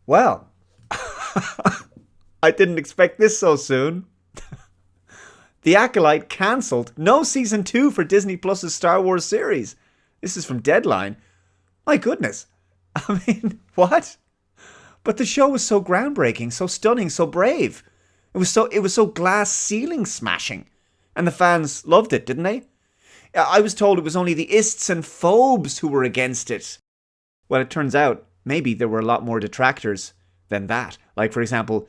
Well, I didn't expect this so soon. The Acolyte cancelled. No season 2 for Disney Plus's Star Wars series. This is from Deadline. My goodness. I mean, what? But the show was so groundbreaking, so stunning, so brave. It was so glass ceiling smashing. And the fans loved it, didn't they? I was told it was only the ists and phobes who were against it. Well, it turns out maybe there were a lot more detractors than that. Like, for example,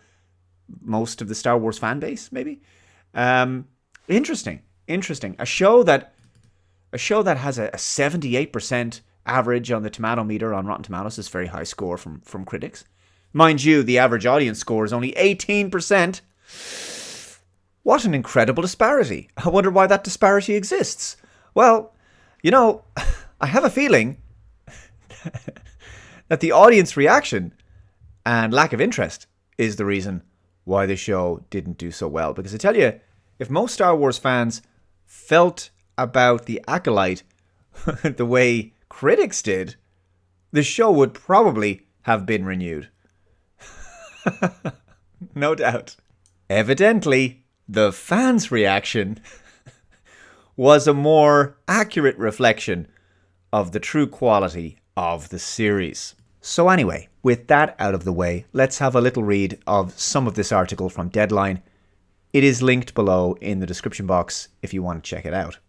most of the Star Wars fan base, maybe. Interesting. A show that has a 78% average on the tomato meter on Rotten Tomatoes, is a very high score from critics. Mind you, the average audience score is only 18%. What an incredible disparity. I wonder why that disparity exists. Well, I have a feeling that the audience reaction and lack of interest is the reason why the show didn't do so well. Because I tell you, if most Star Wars fans felt about The Acolyte the way critics did, the show would probably have been renewed. No doubt. Evidently, the fans' reaction was a more accurate reflection of the true quality of the series. So anyway, with that out of the way, let's have a little read of some of this article from Deadline. It is linked below in the description box if you want to check it out.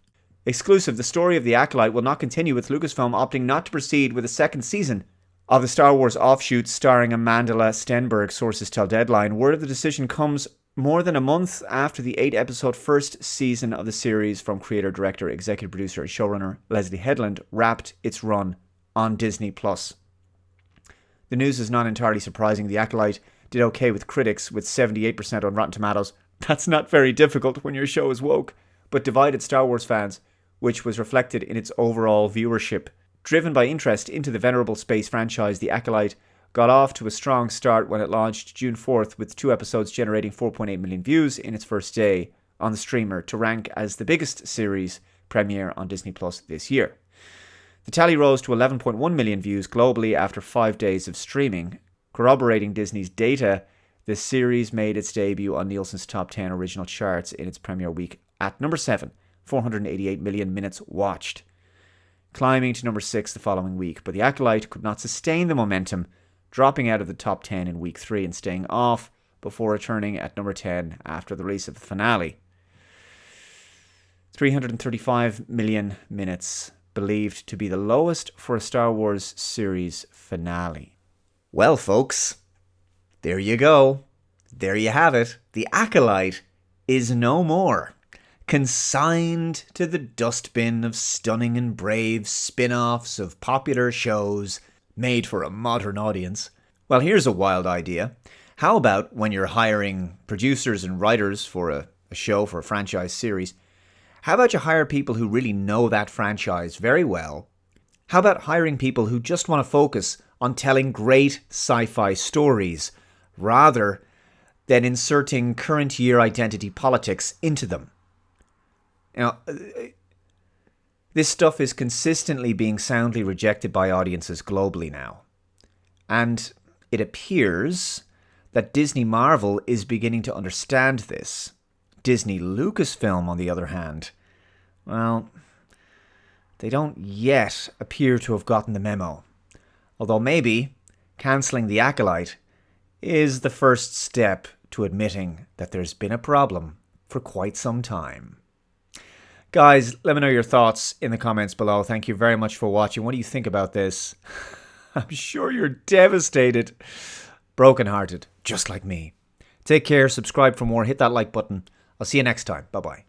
Exclusive, the story of The Acolyte will not continue, with Lucasfilm opting not to proceed with a second season of the Star Wars offshoot starring Amandla Stenberg, sources tell Deadline. Word of the decision comes more than a month after the 8-episode first season of the series from creator, director, executive producer and showrunner Leslie Headland wrapped its run on Disney+. The news is not entirely surprising. The Acolyte did okay with critics, with 78% on Rotten Tomatoes. That's not very difficult when your show is woke, but divided Star Wars fans, which was reflected in its overall viewership. Driven by interest into the venerable space franchise, The Acolyte got off to a strong start when it launched June 4th, with 2 episodes generating 4.8 million views in its first day on the streamer, to rank as the biggest series premiere on Disney Plus this year. The tally rose to 11.1 million views globally after 5 days of streaming. Corroborating Disney's data, the series made its debut on Nielsen's top 10 original charts in its premiere week at number 7, 488 million minutes watched, climbing to number 6 the following week. But The Acolyte could not sustain the momentum, dropping out of the top 10 in week 3 and staying off before returning at number 10 after the release of the finale. 335 million minutes, believed to be the lowest for a Star Wars series finale. Well, folks, there you go. There you have it. The Acolyte is no more. Consigned to the dustbin of stunning and brave spin-offs of popular shows made for a modern audience. Well, here's a wild idea. How about when you're hiring producers and writers for a show, for a franchise series, how about you hire people who really know that franchise very well? How about hiring people who just want to focus on telling great sci-fi stories rather than inserting current year identity politics into them? You know, this stuff is consistently being soundly rejected by audiences globally now. And it appears that Disney Marvel is beginning to understand this. Disney Lucasfilm, on the other hand, well, they don't yet appear to have gotten the memo. Although maybe cancelling The Acolyte is the first step to admitting that there's been a problem for quite some time. Guys, let me know your thoughts in the comments below. Thank you very much for watching. What do you think about this? I'm sure you're devastated, brokenhearted, just like me. Take care, subscribe for more, hit that like button. I'll see you next time. Bye-bye.